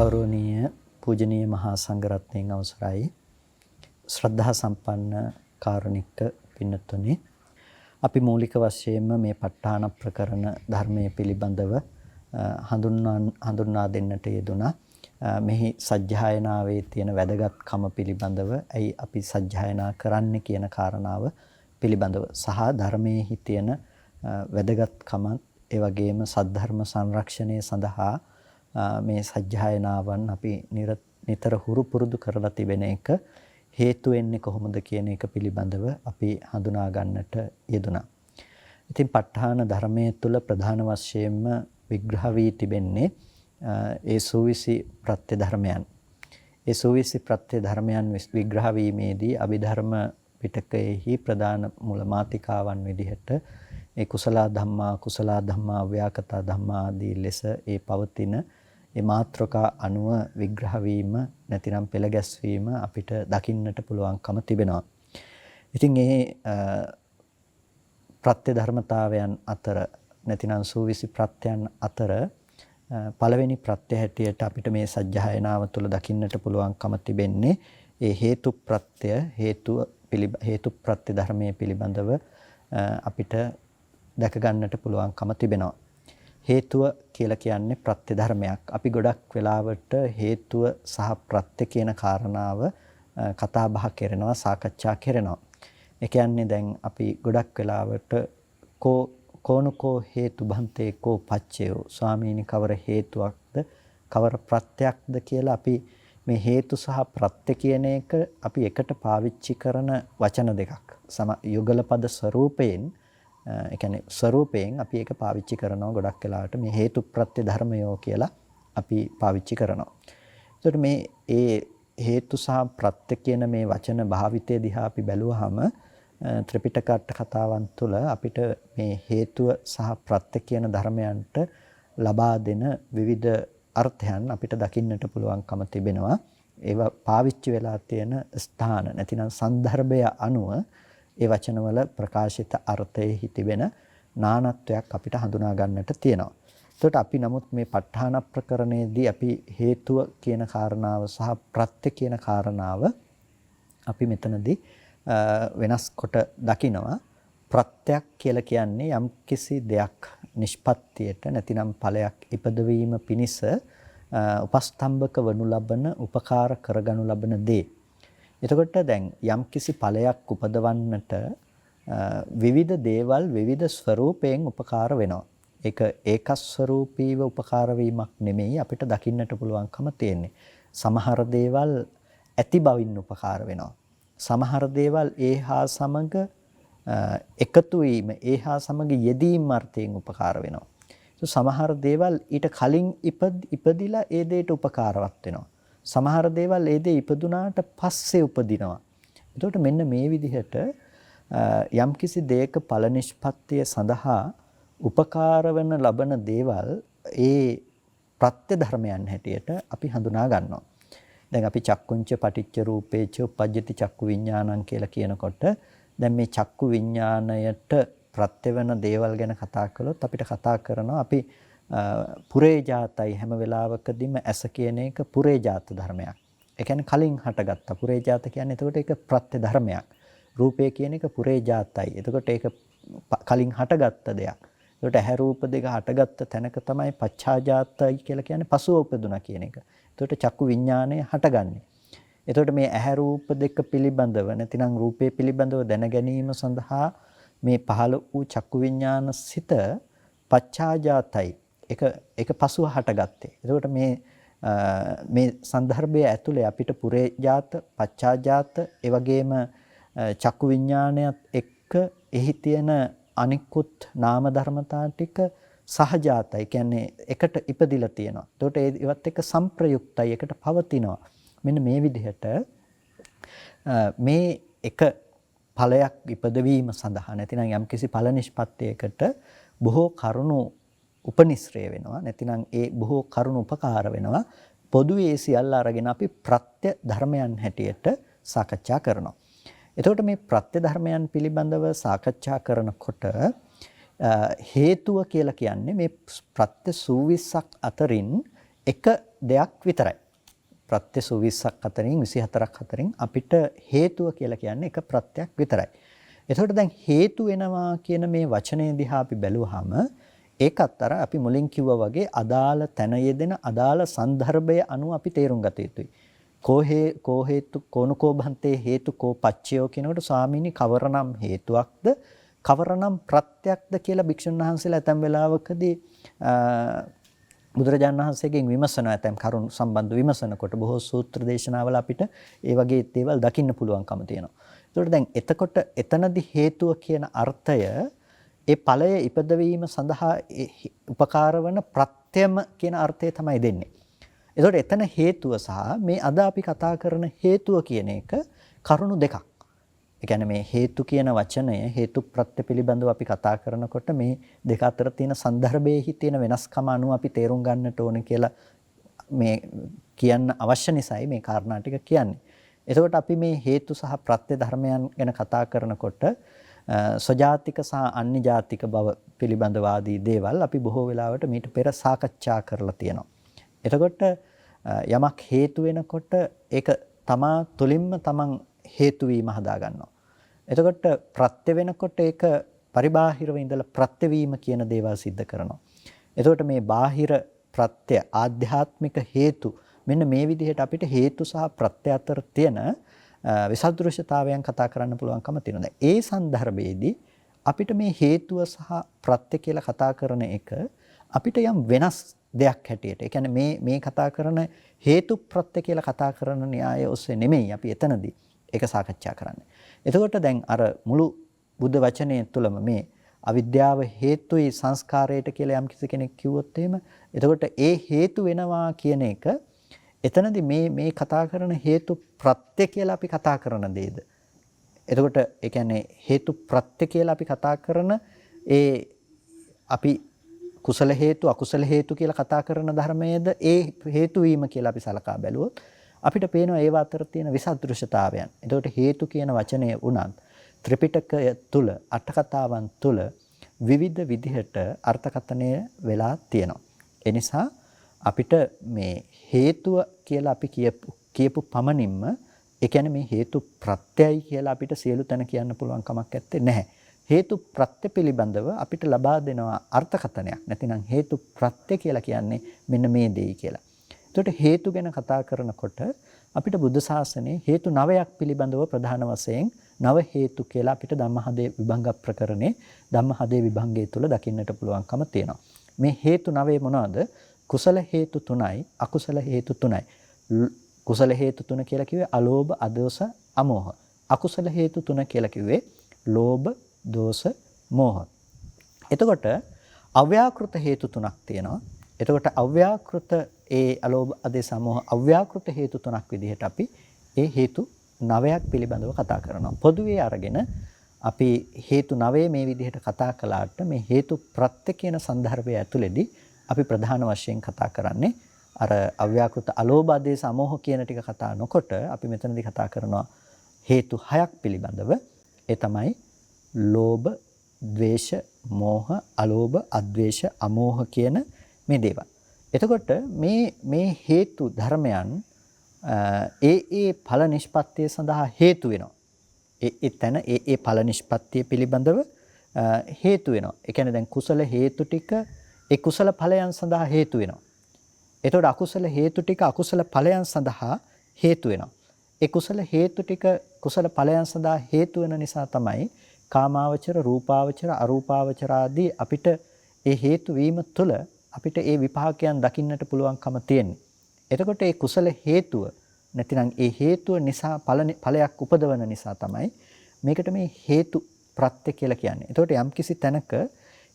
ගෞරවනීය පූජනීය මහා සංඝරත්නයන් අවසරයි ශ්‍රද්ධා සම්පන්න කාරුණික පින්නතුනි අපි මූලික වශයෙන්ම මේ ප ဋ ාණ ප්‍රකරණ ධර්මයේ පිළිබඳව හඳුන්වා දෙන්නට යෙදුණා. මෙහි සජ්ජායනාවේ තියෙන වැදගත්කම පිළිබඳව ඇයි අපි සජ්ජායනා කරන්නේ කියන කාරණාව පිළිබඳව සහ ධර්මයේහි තියෙන වැදගත්කම ඒ වගේම සද්ධර්ම සංරක්ෂණය සඳහා මේ සජ්ජායනාවන් අපි නිතර හුරු පුරුදු කරලා තිබෙන එක හේතු වෙන්නේ කොහොමද කියන එක පිළිබඳව අපි හඳුනා ගන්නට යෙදුණා. ඉතින් ප ဋ ාණ ධර්මයේ තුල ප්‍රධාන වශයෙන්ම විග්‍රහ වී තිබෙන්නේ ඒ සූවිසි ප්‍රත්‍ය ධර්මයන්. ඒ සූවිසි ප්‍රත්‍ය ධර්මයන් විග්‍රහ වීමේදී අභිධර්ම පිටකයේහි ප්‍රධාන මූල මාතිකාවන් විදිහට ඒ කුසල ධම්මා ව්‍යාකතා ධම්මා ආදී ලෙස ඒ පවතින ඒ මාත්‍රකා අනුව විග්‍රහ වීම නැතිනම් පෙළ ගැස්වීම අපිට දකින්නට පුළුවන්කම තිබෙනවා. ඉතින් මේ ප්‍රත්‍ය ධර්මතාවයන් අතර නැතිනම් සූවිසි ප්‍රත්‍යයන් අතර පළවෙනි ප්‍රත්‍ය හැටියට අපිට මේ සජ්ජායනාව තුළ දකින්නට පුළුවන්කම තිබෙන්නේ ඒ හේතු ප්‍රත්‍ය හේතු ප්‍රත්‍ය ධර්මයේ පිළිබඳව අපිට දැක ගන්නට පුළුවන්කම තිබෙනවා. හේතුව කියලා කියන්නේ ප්‍රත්‍ය ධර්මයක්. අපි ගොඩක් වෙලාවට හේතුව සහ ප්‍රත්‍ය කියන කාරණාව කතා බහ කරනවා, සාකච්ඡා කරනවා. ඒ කියන්නේ දැන් අපි ගොඩක් වෙලාවට කෝනකෝ හේතු බන්තේ කෝ පච්චයෝ ස්වාමීනි කවර හේතුවක්ද කවර ප්‍රත්‍යක්ද කියලා අපි මේ හේතු සහ ප්‍රත්‍ය කියන එක අපි එකට පාවිච්චි කරන වචන දෙකක්. යුගල පද ස්වරූපයෙන් ඒ කියන්නේ ස්වරූපයෙන් අපි ඒක පාවිච්චි කරනවා ගොඩක් වෙලාවට මේ හේතු ප්‍රත්‍ය ධර්මයෝ කියලා අපි පාවිච්චි කරනවා. ඒකට මේ ඒ හේතු සහ ප්‍රත්‍ය කියන මේ වචන භාවිතය දිහා අපි බැලුවාම ත්‍රිපිටක අට කතාවන් තුළ අපිට මේ හේතුව සහ ප්‍රත්‍ය කියන ධර්මයන්ට ලබා දෙන විවිධ අර්ථයන් අපිට දකින්නට පුළුවන්කම තිබෙනවා. ඒවා පාවිච්චි වෙලා තියෙන ස්ථාන නැතිනම් සන්දර්භය අනුව ඒ වචනවල ප්‍රකාශිත අර්ථයේ තිබෙන නානත්වයක් අපිට හඳුනා ගන්නට තියෙනවා. එතකොට අපි නමුත් මේ ප ဋ ාණ ප්‍රකරණයේදී අපි හේතුව කියන කාරණාව සහ ප්‍රත්‍ය කියන කාරණාව අපි මෙතනදී වෙනස් කොට දකිනවා. ප්‍රත්‍යක් කියලා කියන්නේ යම් කිසි දෙයක් නිෂ්පත්තියට නැතිනම් ඵලයක් ඉපදවීම පිණිස උපස්තම්භක වනු ලබන උපකාර කරගනු ලබන දේ. එතකොට දැන් යම් කිසි ඵලයක් උපදවන්නට විවිධ දේවල් විවිධ ස්වරූපයෙන් උපකාර වෙනවා. ඒක ඒකස්වරූපීව උපකාර වීමක් නෙමෙයි අපිට දකින්නට පුළුවන්කම තියෙන්නේ. සමහර දේවල් ඇති බවින් උපකාර වෙනවා. සමහර දේවල් ඒහා සමග එකතු වීම ඒහා සමග යෙදීම අර්ථයෙන් උපකාර වෙනවා. සමහර දේවල් ඊට කලින් ඉපදිලා ඒ දෙයට උපකාරවත් වෙනවා. සමහර දේවල් ඒ දේ ඉපදුනාට පස්සේ උපදිනවා. එතකොට මෙන්න මේ විදිහට යම්කිසි දෙයක ඵල නිෂ්පත්තිය සඳහා උපකාර වෙන ලබන දේවල් ඒ ප්‍රත්‍ය ධර්මයන් හැටියට අපි හඳුනා ගන්නවා. දැන් අපි චක්කුංච පටිච්ච රූපේච උපජ්ජති චක්කු විඥානං කියලා කියනකොට දැන් මේ චක්කු විඥාණයට ප්‍රත්‍ය වෙන දේවල් ගැන කතා කළොත් අපිට කතා කරනවා අපි පුරේජාතයි හැම වෙලාවකදීම ඇස කියන එක පුරේජාත ධර්මයක්. ඒ කියන්නේ කලින් හටගත්ත පුරේජාත කියන්නේ එතකොට ඒක ප්‍රත්‍ය ධර්මයක්. රූපය කියන එක පුරේජාතයි. එතකොට ඒක කලින් හටගත්ත දෙයක්. එතකොට ඇහැ රූප දෙක හටගත්ත තැනක තමයි පච්චාජාතයි කියලා කියන්නේ පසුව උපදුනා කියන එක. එතකොට චක්කු විඥානය හටගන්නේ. එතකොට මේ ඇහැ රූප දෙක පිළිබඳව නැතිනම් රූපේ පිළිබඳව දැන ගැනීම සඳහා මේ පහළ වූ චක්කු විඥාන සිත පච්චාජාතයි. ඒක පසුව හටගත්තේ. එතකොට මේ සන්දර්භය ඇතුලේ අපිට පුරේජාත, පච්චාජාත, ඒ වගේම චක්කු විඥානයත් එක්ක එහි තියෙන අනිකුත් නාම ධර්මතා ටික සහජාතයි. කියන්නේ එකට ඉපදිලා තියෙනවා. එතකොට ඒවත් එක්ක සංප්‍රයුක්තයි, එකට පවතිනවා. මෙන්න මේ විදිහට මේ එක ඵලයක් ඉපදවීම සඳහා නැතිනම් යම්කිසි ඵල නිෂ්පත්තියකට බොහෝ කරුණු උපනිශ්‍රය වෙනවා. නැතිනම් ඒ බොහෝ කරුණු උපකාර වෙනවා. පොදුවේ ඒ සියල්ල අරගෙන අපි ප්‍රත්‍ය ධර්මයන් හැටියට සාකච්ඡා කරනවා. එතකොට මේ ප්‍රත්‍ය ධර්මයන් පිළිබඳව සාකච්ඡා කරනකොට හේතුව කියලා කියන්නේ මේ ප්‍රත්‍ය සූවිස්සක් අතරින් එක දෙයක් විතරයි. ප්‍රත්‍ය 20ක් අතරින් 24ක් අතරින් අපිට හේතුව කියලා කියන්නේ එක ප්‍රත්‍යක් විතරයි. එතකොට දැන් හේතු වෙනවා කියන මේ වචනේ දිහා අපි බැලුවාම ඒකත් අර අපි මුලින් කිව්වා වගේ අදාළ තැන යෙදෙන අදාළ සන්දර්භය අනුව අපි තේරුම් ගත යුතුයි. කෝ හේතු කෝනකෝ බන්තේ හේතු කෝ පච්චයෝ කියනකොට ස්වාමීනි කවරනම් හේතුවක්ද කවරනම් ප්‍රත්‍යක්ද කියලා භික්ෂුන් වහන්සේලා ඇතැම් වෙලාවකදී බුදුරජාණන් වහන්සේගෙන් විමසන ඇතැම් කරුණු සම්බන්ධ විමසනකොට බොහෝ සූත්‍ර දේශනාවල අපිට ඒ වගේ දේවල් දකින්න පුළුවන්කම තියෙනවා. ඒකට දැන් එතකොට එතනදී හේතුව කියන අර්ථය ඒ ඵලය ඉපදවීම සඳහා උපකාර වන ප්‍රත්‍යම කියන අර්ථය තමයි දෙන්නේ. ඒකට එතන හේතුව සහ මේ අද අපි කතා කරන හේතුව කියන එක කරුණු දෙකක්. ඒ කියන්නේ මේ හේතු කියන වචනය හේතු ප්‍රත්‍ය පිළිබඳව අපි කතා කරනකොට මේ දෙක අතර තියෙන සන්දර්භයේහි තියෙන වෙනස්කම අනුව අපි තේරුම් ගන්නට ඕන කියලා මේ කියන්න අවශ්‍ය නිසායි මේ කාරණා ටික කියන්නේ. එතකොට අපි මේ හේතු සහ ප්‍රත්‍ය ධර්මයන් ගැන කතා කරනකොට සජාතික සහ අන්‍ය ජාතික බව පිළිබඳව ආදී දේවල් අපි බොහෝ වෙලාවට මීට පෙර සාකච්ඡා කරලා තියෙනවා. එතකොට යමක් හේතු වෙනකොට ඒක තමා තුලින්ම තමන් හේතු වීම හදා ගන්නවා. එතකොට ප්‍රත්‍ය වෙනකොට ඒක පරිබාහිරව ඉඳලා ප්‍රත්‍ය වීම කියන දේවල් සිද්ධ කරනවා. එතකොට මේ බාහිර ප්‍රත්‍ය ආධ්‍යාත්මික හේතු මෙන්න මේ විදිහට අපිට හේතු සහ ප්‍රත්‍ය අතර තියෙන විසදෘශ්‍යතාවයන් කතා කරන්න පුළුවන්කම තියෙනවා. දැන් ඒ සන්දර්භයේදී අපිට මේ හේතුව සහ ප්‍රත්‍ය කියලා කතා කරන එක අපිට යම් වෙනස් දෙයක් හැටියට. ඒ කියන්නේ මේ කතා කරන හේතු ප්‍රත්‍ය කියලා කතා කරන න්‍යාය ඔස්සේ නෙමෙයි අපි එතනදී ඒක සාකච්ඡා කරන්නේ. එතකොට දැන් අර මුළු බුද්ධ වචනය තුළම මේ අවිද්‍යාව හේතුයි සංස්කාරයට කියලා යම් කිසි කෙනෙක් කිව්වොත් එහෙම එතකොට ඒ හේතු වෙනවා කියන එක එතනදී මේ කතා කරන හේතු ප්‍රත්‍ය කියලා අපි කතා කරන දේද? එතකොට ඒ කියන්නේ හේතු ප්‍රත්‍ය කියලා අපි කතා කරන ඒ අපි කුසල හේතු අකුසල හේතු කියලා කතා කරන ධර්මයේද ඒ හේතු වීම කියලා අපි සලකා බැලුවොත් අපිට පේනවා ඒව අතර තියෙන විසදෘශ්‍යතාවයන්. එතකොට හේතු කියන වචනය උනත් ත්‍රිපිටකය තුල අට කතාවන් තුල විවිධ විදිහට අර්ථකථනය වෙලා තියෙනවා. ඒ නිසා අපිට මේ හේතුව කියලා අපි කියපු පමණින්ම ඒ කියන්නේ මේ හේතු ප්‍රත්‍යයයි කියලා අපිට සියලු තැන කියන්න පුළුවන් කමක් නැත්තේ නැහැ. හේතු ප්‍රත්‍ය පිළිබඳව අපිට ලබා දෙනවා අර්ථකථනයක්. නැතිනම් හේතු ප්‍රත්‍ය කියලා කියන්නේ මෙන්න මේ දෙයි කියලා. එතකොට හේතු ගැන කතා කරනකොට අපිට බුද්ධ ශාසනයේ හේතු 9ක් පිළිබඳව ප්‍රධාන වශයෙන් නව හේතු කියලා අපිට ධම්මහදේ විභංග ප්‍රකරණේ ධම්මහදේ විභංගය තුල දකින්නට පුළුවන්කම තියෙනවා. මේ හේතු 9 මොනවාද? කුසල හේතු 3යි අකුසල හේතු 3යි. කුසල හේතු 3 කියලා කිව්වේ අලෝභ, අදෝස, අමෝහ. අකුසල හේතු 3 කියලා කිව්වේ ලෝභ, දෝෂ, මෝහ. එතකොට අව්‍යාකෘත හේතු 3ක් තියෙනවා. එතකොට අව්‍යාකෘත ඒ අලෝභ, අදේස, අමෝහ අව්‍යාකෘත හේතු 3ක් විදිහට අපි ඒ හේතු 9ක් පිළිබඳව කතා කරනවා. පොදුවේ අරගෙන අපි හේතු 9 මේ විදිහට කතා කළාට මේ හේතු ප්‍රත්‍ය කියන සන්දර්භය ඇතුළේදී අපි ප්‍රධාන වශයෙන් කතා කරන්නේ අර අව්‍යාකෘත අලෝභ, ආදේශ, අමෝහ කියන ටික කතා නොකොට අපි මෙතනදී කතා කරනවා හේතු 6ක් පිළිබඳව. ඒ තමයි ලෝභ, ද්වේෂ, මෝහ, අලෝභ, අද්වේෂ, අමෝහ කියන මේ දේවල්. එතකොට මේ හේතු ධර්මයන් ඒ ඵල නිෂ්පත්තිය සඳහා හේතු වෙනවා. ඒ තැන ඒ ඵල නිෂ්පත්තිය පිළිබඳව හේතු වෙනවා. ඒ කියන්නේ දැන් කුසල හේතු ටික ඒ කුසල ඵලයන් සඳහා හේතු වෙනවා. එතකොට අකුසල හේතු ටික අකුසල ඵලයන් සඳහා හේතු වෙනවා. ඒ කුසල හේතු ටික කුසල ඵලයන් සඳහා හේතු වෙන නිසා තමයි කාමාවචර, රූපාවචර, අරූපාවචර ආදී අපිට ඒ හේතු වීම තුළ අපිට ඒ විපාකයන් දකින්නට පුළුවන්කම තියෙන්නේ. එතකොට ඒ කුසල හේතුව නැතිනම් ඒ හේතුව නිසා ඵලයක් උපදවන නිසා තමයි මේකට මේ හේතු ප්‍රත්‍ය කියලා කියන්නේ. එතකොට යම්කිසි තැනක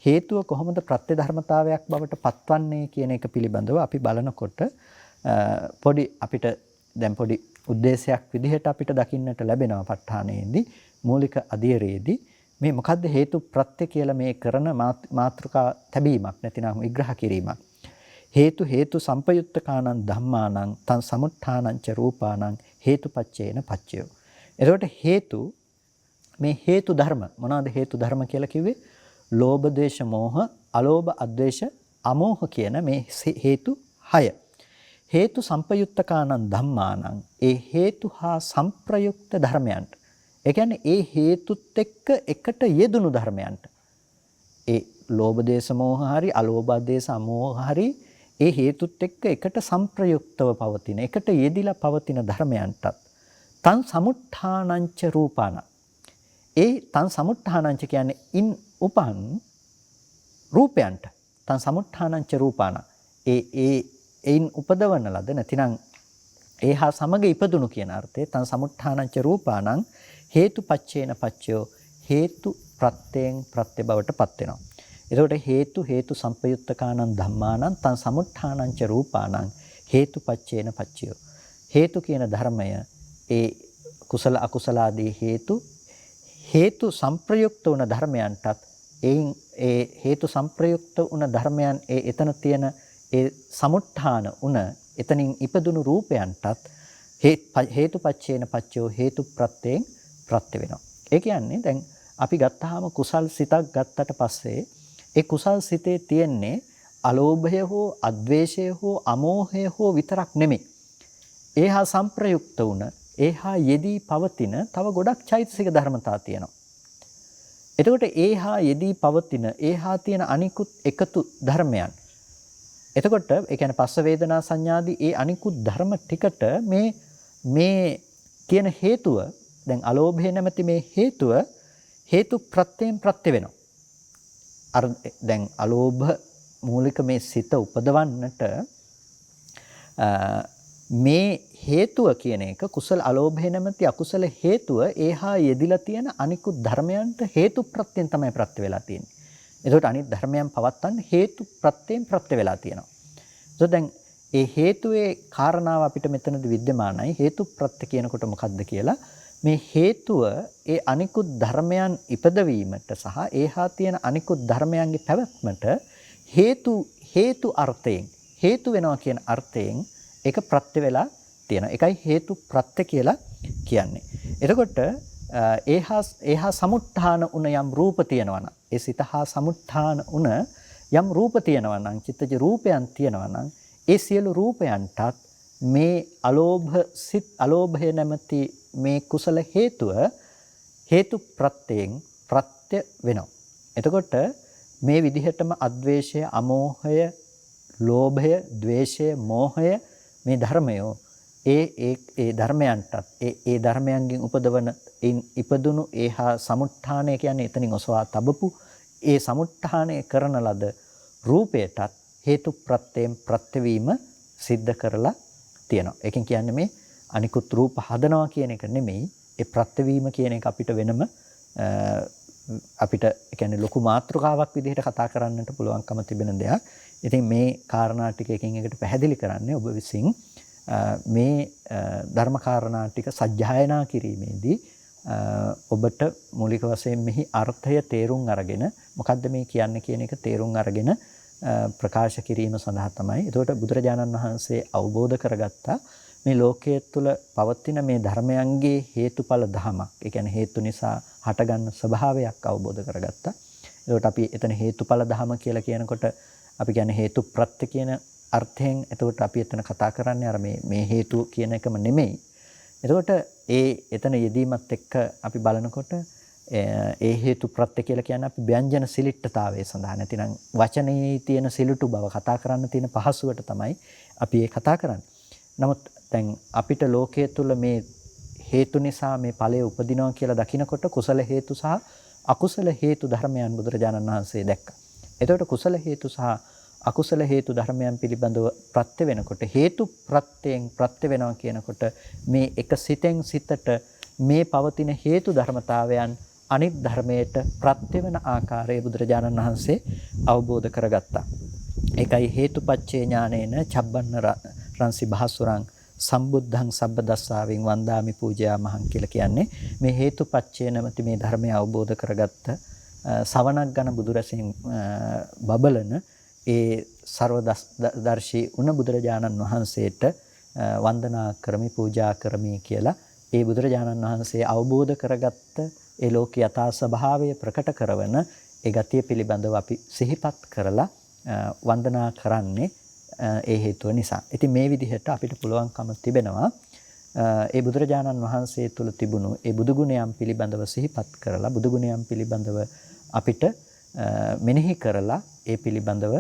හේතුව කොහොමද ප්‍රත්‍ය ධර්මතාවයක් බවට පත්වන්නේ කියන එක පිළිබඳව අපි බලනකොට අපිට පොඩි උද්දේශයක් විදිහට අපිට දකින්නට ලැබෙනවා ප ဋ ාණයේදී මූලික අධීරයේදී මේ මොකද්ද හේතු ප්‍රත්‍ය කියලා මේ කරන මාතෘකා තැබීමක් නැතිනම් විග්‍රහ කිරීමක්. හේතු සම්පයුත්තකානං ධම්මානං තං සමුත්ථානං ච රූපානං හේතුපච්චේන පච්චයෝ. එතකොට මේ හේතු ධර්ම මොනවාද හේතු ධර්ම කියලා කිව්වේ? ලෝභ, ද්වේෂ, මෝහ, අලෝභ, අද්වේෂ, අමෝහ කියන මේ හේතු 6. හේතු සම්පයුත්තකානං ධම්මානං ඒ හේතු හා සංප්‍රයුක්ත ධර්මයන්ට. ඒ කියන්නේ ඒ හේතුත් එක්ක එකට යෙදුණු ධර්මයන්ට. ඒ ලෝභ දේශ මොහ හරි අලෝභ දේශ අමෝහ හරි ඒ හේතුත් එක්ක එකට සංප්‍රයුක්තව පවතින එකට යෙදිලා පවතින ධර්මයන්ටත් තං සමුත්ථානංච රූපාන. ඒ තං සමුත්ථානංච කියන්නේ ඉන් උපන් රූපයන්ට. තං සමුත්ථානංච රූපාන. එයින් උපදවන ලද නැතිනම් ඒ හා සමග ඉපදුණු කියන අර්ථය තං සමුත්ථානංච රූපානං හේතුපච්චේන පච්චයෝ හේතු ප්‍රත්‍යයෙන් ප්‍රත්‍ය බවට පත් වෙනවා. එතකොට හේතු සම්පයුත්තකානං ධම්මානං තං සමුත්ථානංච රූපානං හේතුපච්චේන පච්චයෝ. හේතු කියන ධර්මය ඒ කුසල අකුසල ආදී හේතු සංප්‍රයුක්ත වුණ ධර්මයන්ටත් ඒ හේතු සංප්‍රයුක්ත වුණ ධර්මයන් එතන තියෙන ඒ සමුත්ථාන උන එතනින් ඉපදුණු රූපයන්ටත් හේතුපච්චේන පච්චයෝ හේතු ප්‍රත්‍යයෙන් ප්‍රත්‍ය වෙනවා. ඒ කියන්නේ දැන් අපි ගත්තාම කුසල් සිතක් ගත්තට පස්සේ ඒ කුසල් සිතේ තියෙන්නේ අලෝභය හෝ අද්වේෂය හෝ අමෝහය හෝ විතරක් නෙමෙයි. ඒහා සංප්‍රයුක්ත වුණ ඒහා යෙදී පවතින තව ගොඩක් චෛතසික ධර්මතා තියෙනවා. එතකොට ඒහා යෙදී පවතින ඒහා තියෙන අනිකුත් එකතු ධර්මයන්. එතකොට ඒ කියන්නේ පස්ස වේදනා සංඥාදී ඒ අනිකුත් ධර්ම ටිකට මේ කියන හේතුව දැන් අලෝභය නැමැති මේ හේතුව හේතු ප්‍රත්‍යයෙන් ප්‍රත්‍ය වෙනවා. අර දැන් අලෝභ මූලික මේ සිත උපදවන්නට මේ හේතුව කියන එක කුසල අලෝභය නැමැති අකුසල හේතුව ඒහා යෙදිලා තියෙන අනිකුත් ධර්මයන්ට හේතු ප්‍රත්‍යයෙන් තමයි ප්‍රත්‍ය වෙලා තියෙන්නේ. එතකොට අනිත් ධර්මයන් පවත්තන්න හේතු ප්‍රත්‍යයෙන් ප්‍රත්‍ය වෙලා තියෙනවා. එතකොට දැන් ඒ හේතුවේ කාරණාව අපිට මෙතනදී विद्यමානයි. හේතු ප්‍රත්‍ය කියනකොට මොකක්ද කියලා මේ හේතුව ඒ අනිකුත් ධර්මයන් ඉපදවීමට සහ ඒහා තියෙන අනිකුත් ධර්මයන්ගේ පැවැත්මට හේතු අර්ථයෙන් හේතු වෙනවා කියන අර්ථයෙන් ඒක ප්‍රත්‍ය වෙලා තියෙනවා. ඒකයි හේතු ප්‍රත්‍ය කියලා කියන්නේ. එතකොට ඒහා සමුත්ථාන උන යම් රූප තියෙනවා නම් ඒ සිත හා සමුත්ථාන උන යම් රූප තියෙනවා නම් චිත්තජ රූපයන් තියෙනවා නම් ඒ සියලු රූපයන්ටත් මේ අලෝභය නැමැති මේ කුසල හේතුව හේතු ප්‍රත්‍යයෙන් ප්‍රත්‍ය වෙනවා. එතකොට මේ විදිහටම අද්වේෂය, අමෝහය, ලෝභය, ද්වේෂය, මෝහය මේ ධර්මයෝ ඒ ධර්මයන්ටත් ඒ ධර්මයන්ගෙන් උපදවන ඉපදුණු ඒහා සමුත්ථානය කියන්නේ එතනින් ඔසවා තබපු ඒ සමුත්ථානය කරන ලද රූපයටත් හේතු ප්‍රත්‍යයෙන් ප්‍රත්‍යවීම සිද්ධ කරලා තියෙනවා. ඒකෙන් කියන්නේ මේ අනිකුත් රූප හදනවා කියන එක නෙමෙයි, ඒ ප්‍රත්‍යවීම කියන එක අපිට වෙනම අපිට කියන්නේ ලොකු මාතෘකාවක් විදිහට කතා කරන්නට පුළුවන්කම තිබෙන දෙයක්. ඉතින් මේ කාරණා ටික එකින් එකට පැහැදිලි කරන්නේ ඔබ විසින් මේ ධර්ම කාරණා ටික සජ්ජායනා කිරීමේදී ඔබට මූලික වශයෙන් මෙහි අර්ථය තේරුම් අරගෙන මොකද්ද මේ කියන්නේ කියන එක තේරුම් අරගෙන ප්‍රකාශ කිරීම සඳහා තමයි. එතකොට බුදුරජාණන් වහන්සේ අවබෝධ කරගත්තා මේ ලෝකයේ තුල පවතින මේ ධර්මයන්ගේ හේතුඵල ධමයක්. ඒ කියන්නේ හේතු නිසා හටගන්න ස්වභාවයක් අවබෝධ කරගත්තා. එතකොට අපි එතන හේතුඵල ධම කියලා කියනකොට අපි කියන්නේ හේතු ප්‍රත්‍ය කියන අර්ථයෙන් එතකොට අපි එතන කතා කරන්නේ අර මේ හේතු කියන එකම නෙමෙයි. එතකොට එතන යෙදීමත් එක්ක අපි බලනකොට ඒ හේතු ප්‍රත්‍ය කියලා කියන්නේ අපි ව්‍යංජන සිලිට්ඨතාවයේ සඳහා නැතිනම් වචනේ තියෙන සිලුටු බව කතා කරන්න තියෙන පහසුවට තමයි අපි ඒ කතා කරන්නේ. නමුත් දැන් අපිට ලෝකයේ තුල මේ හේතු නිසා මේ ඵලය උපදිනවා කියලා දකිනකොට කුසල හේතු සහ අකුසල හේතු ධර්මයන් බුදුරජාණන් වහන්සේ දැක්කා. එතකොට කුසල හේතු සහ අකුසල හේතු ධර්මයන් පිළිබඳව ප්‍රත්‍ය වෙනකොට හේතු ප්‍රත්‍යයෙන් ප්‍රත්‍ය වෙනවා කියනකොට මේ එක සිතෙන් සිතට මේ පවතින හේතු ධර්මතාවයන් අනිත් ධර්මයට ප්‍රත්‍ය වෙන ආකාරය බුදුරජාණන් වහන්සේ අවබෝධ කරගත්තා. ඒකයි හේතුපච්චේ ඥානේන චබ්බන්න රංසි භාසුරං සම්බුද්ධං සබ්බදස්සාවෙන් වන්දාමි පූජයාමහං කියලා කියන්නේ මේ හේතුපච්චේ නැමැති මේ ධර්මය අවබෝධ කරගත්ත සවනක් ගන බුදුරසින් බබලන ඒ සර්වදර්ශී උන බුදුරජාණන් වහන්සේට වන්දනා කරමි පූජා කරමි කියලා ඒ බුදුරජාණන් වහන්සේ අවබෝධ කරගත්ත ඒ ලෝක යථා ස්වභාවය ප්‍රකට කරන ඒ ගතිය පිළිබඳව අපි සිහිපත් කරලා වන්දනා කරන්නේ ඒ හේතුව නිසා. ඉතින් මේ විදිහට අපිට පුළුවන්කම තිබෙනවා ඒ බුදුරජාණන් වහන්සේ තුල තිබුණු ඒ බුදු ගුණයන් පිළිබඳව සිහිපත් කරලා බුදු ගුණයන් පිළිබඳව අපිට මෙනෙහි කරලා ඒ පිළිබඳව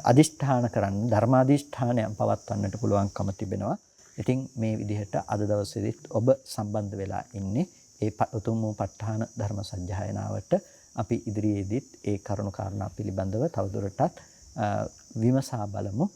අදිෂ්ඨාන කරන්න ධර්මාදිෂ්ඨානයන් පවත්වන්නට පුළුවන්කම තිබෙනවා. ඉතින් මේ විදිහට අද දවසේදීත් ඔබ සම්බන්ධ වෙලා ඉන්නේ ඒ උතුම් වූ ප ဋ ාණ ධර්ම සජ්ජායනාවට. අපි ඉදිරියේදීත් ඒ කරුණු කාරණා පිළිබඳව තවදුරටත් විමසා බලමු.